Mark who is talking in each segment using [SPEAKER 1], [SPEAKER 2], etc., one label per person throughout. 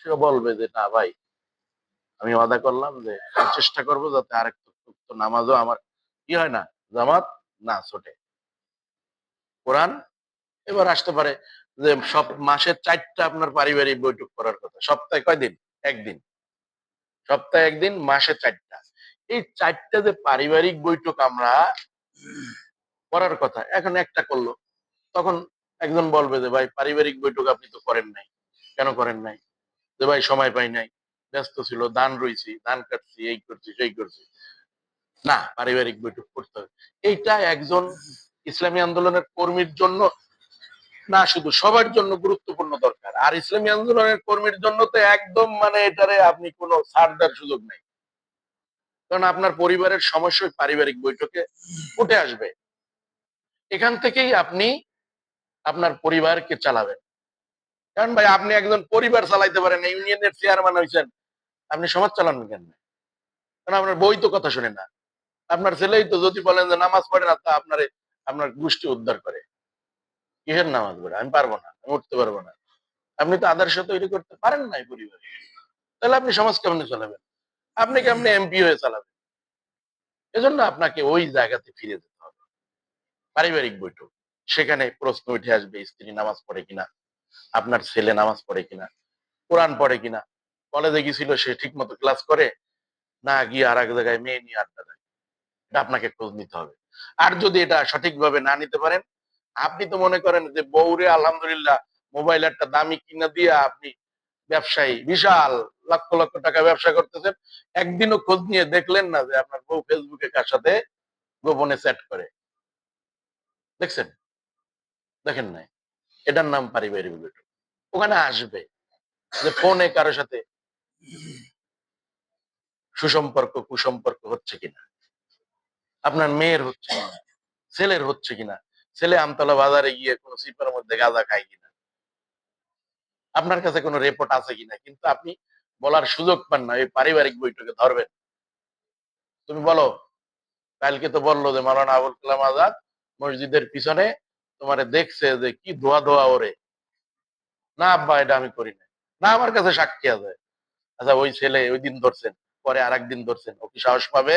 [SPEAKER 1] সে বলবে যে না ভাই, আমি ওয়াদা করলাম যে আমি চেষ্টা করবো যাতে আরেক নামাজও আমার কি হয় না, জামাত না ছোটে। কোরআন এবার আসতে পারে যে সব মাসে 4টা আপনার পারিবারিক বৈঠক করার কথা, সপ্তাহে কয়দিন? একদিন। সপ্তাহে একদিন, মাসে 4টা। এই 4টা যে পারিবারিক বৈঠক আমরা করার কথা, এখন একটা করলো, তখন একজন বলবে যে ভাই পারিবারিক বৈঠক আপনি তো করেন নাই, কেন করেন নাই? যে ভাই সময় পাই নাই, ব্যস্ত ছিল, ধান রইছি, ধান কাটছি, এই করছি সেই করছি। না, পারিবারিক বৈঠক করতে হবে। এইটা একজন ইসলামী আন্দোলনের কর্মীর জন্য না, শুধু সবার জন্য গুরুত্বপূর্ণ দরকার। আর ইসলামী আন্দোলনের কর্মীর জন্য তো একদম মানে এটারে আপনি কোনো ছাড় দেওয়ার সুযোগ নেই, কারণ আপনার পরিবারের সমস্যা পারিবারিক বৈঠকে উঠে আসবে। এখান থেকেই আপনি আপনার পরিবারকে চালাবেন। কারণ ভাই আপনি একজন পরিবার চালাইতে পারেন, ইউনিয়নের চেয়ারম্যান হয়েছেন, আপনি সমাজ চালান কেন? কারণ আপনার বই তো কথা শুনে না। আপনার ছেলেই তো যদি বলেন যে নামাজ পড়ে না, তা আপনার গোষ্ঠী উদ্ধার করে। কিসের নামাজ পড়ে? আমি পারবো না, আমি উঠতে পারবো না। আপনি তো আদর্শ তৈরি করতে পারেন নাই পরিবারে, তাহলে আপনি সমাজ কেমনে চালাবেন? আপনি কেমনে এমপি হয়ে চালাবেন? এজন্য আপনাকে ওই জায়গাতে ফিরে যেতে হবে। পারিবারিক বৈঠক, সেখানে প্রশ্ন উঠে আসবে স্ত্রী নামাজ পড়ে কিনা, আপনার ছেলে নামাজ পড়ে কিনা, কোরআন পড়ে কিনা, কলেজে গেছিল সে ঠিক মতো ক্লাস করে না, গিয়ে আর এক জায়গায় মেয়ে নিয়ে আড্ডা দেয়। এটা আপনাকে খোঁজ নিতে হবে। আর যদি এটা সঠিকভাবে না নিতে পারেন, আপনি তো মনে করেন যে বউরে আলহামদুলিল্লাহ মোবাইল একটা দামি কিনা দিয়ে আপনি ব্যবসায়ী, বিশাল লক্ষ লক্ষ টাকা ব্যবসা করতেছেন, একদিনও খোঁজ নিয়ে দেখলেন না যে আপনার বউ ফেসবুকে কার সাথে গোপনে চ্যাট করে? দেখছেন? দেখেন নাই? এটার নাম পারিবারিক বৈঠক। ওখানে আসবে যে ফোনে কারো সাথে সুসম্পর্ক কুসম্পর্ক হচ্ছে কিনা, আপনার মেয়ের হচ্ছে কিনা, ছেলের হচ্ছে কিনা, ছেলে আমতলা বাজারে গিয়ে কোনো সিপার মধ্যে গাঁজা খায় কিনা, আপনার কাছে কোনো রিপোর্ট আছে কিনা, কিন্তু আপনি বলার সুযোগ পান না। এই পারিবারিক বৈঠকে ধরবেন, তুমি বলো কালকে তো বললো যে মাওলানা আবুল কালাম আজাদ মসজিদের পিছনে তোমারে দেখছে যে কি ধোয়া ধোয়া ওরে। না আব্বা, এটা আমি করি না। না, আমার কাছে সাক্ষী আছে। আচ্ছা, ওই ছেলে ওই দিন ধরছেন, পরে আর একদিন ধরছেন, ও কি সাহস পাবে?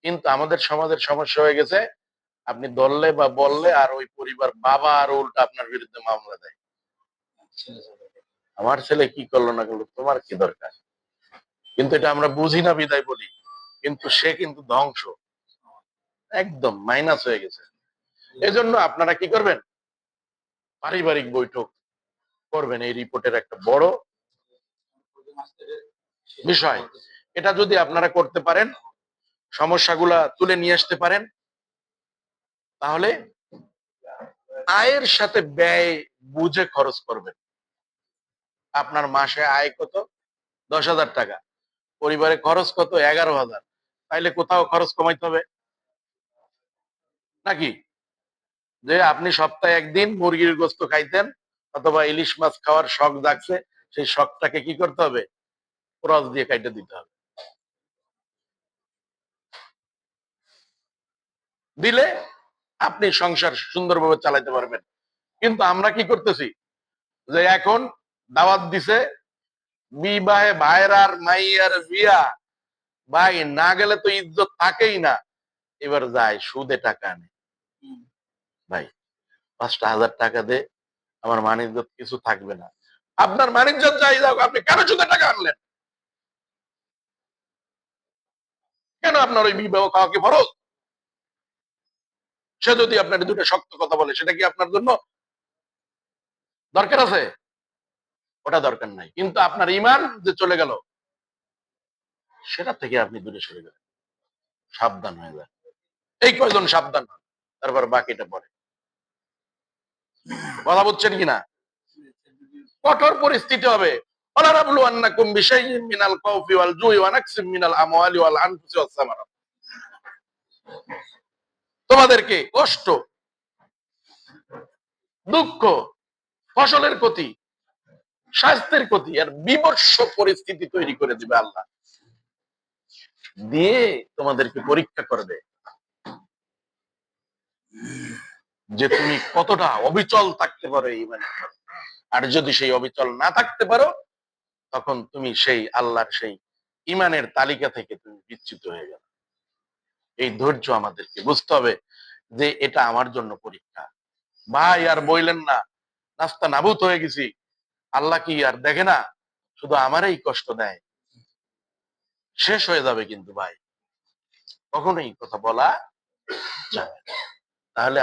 [SPEAKER 1] কিন্তু আমাদের সমাজের সমস্যা হয়ে গেছে, আপনি ধরলে বা বললে আর ওই পরিবার বাবা আর উল্টা আপনার বিরুদ্ধে মামলা দেয়। আমার ছেলে কি করলো না করলো তোমার কি দরকার? কিন্তু এটা আমরা বুঝি না বিদায় বলি, কিন্তু সে কিন্তু ধ্বংস, একদম মাইনাস হয়ে গেছে। এজন্য আপনারা কি করবেন? পারিবারিক বৈঠক করবেন, এই রিপোর্টের একটা বড় বিষয়। এটা যদি আপনারা করতে পারেন, সমস্যাগুলা তুলে নিয়ে আসতে পারেন, তাহলে আয়ের সাথে ব্যয় বুঝে খরচ করবেন। আপনার মাসে আয় কত? 10,000 টাকা, পরিবারে খরচ কত? 11,000। তাইলে কোথাও খরচ কমাইতে হবে নাকি? যে আপনি সপ্তাহে একদিন মুরগির গোস্ত খাইতেন অথবা ইলিশ মাছ খাওয়ার শখ জাগছে, সেই শখটাকে কি করতে হবে? ক্রস দিয়ে কাইটে দিতে হবে। দিলে আপনি সংসার সুন্দরভাবে চালাতে পারবেন। কিন্তু আমরা কি করতেছি যে এখন দাওয়াত দিছে, বিবাহে ভাইয়ের আর মাইয়ার বিয়া, ভাই না গেলে তো ইজ্জত থাকেই না, এবার যায় সুদে টাকা আনে। ভাই 5,000 টাকা দে, আমার মান ইজ্জত কিছু থাকবে না। আপনার মান ইজ্জত যাই যাও, আপনি কেন সুদে টাকা আনলেন? কেন আপনার ওই বিবাহ খাওয়া কি ফরজ? সে যদি আপনার দুটো শক্ত কথা বলে, সেটা কি আপনার জন্য দরকার আছে? ওটা দরকার নাই। কিন্তু আপনার ইমান যে চলে গেল, সেটা থেকে আপনি দূরে সরে গেলেন। সাবধান হয়ে যান। এই কয়জন সাবধান হন, তারপর বাকিটা পরে। কথা বুঝছেন কিনা? কঠোর পরিস্থিতি হবে। তোমাদেরকে কষ্ট, দুঃখ, ফসলের ক্ষতি, স্বাস্থ্যের ক্ষতি আর বিমর্ষ পরিস্থিতি তৈরি করে দিবে আল্লাহ, দিয়ে তোমাদেরকে পরীক্ষা করবে যে তুমি কতটা অবিচল থাকতে পারো এই, মানে আর যদি সেই অবিচল না থাকতে পারো, তখন তুমি সেই আল্লাহর সেই ইমানের তালিকা থেকে তুমি বিচ্যুত হয়ে গেল। এই ধৈর্য আমাদেরকে বুঝতে হবে যে এটা আমার জন্য পরীক্ষা। ভাই আর বইলেন না, নাস্তা নাবুদ হয়ে গেছি, আল্লাহ কি আর দেখে না, শুধু আমারই কষ্ট দেয়, শেষ হয়ে যাবে কিন্তু ভাই, কখনোই কথা বলা যাবে না। তাহলে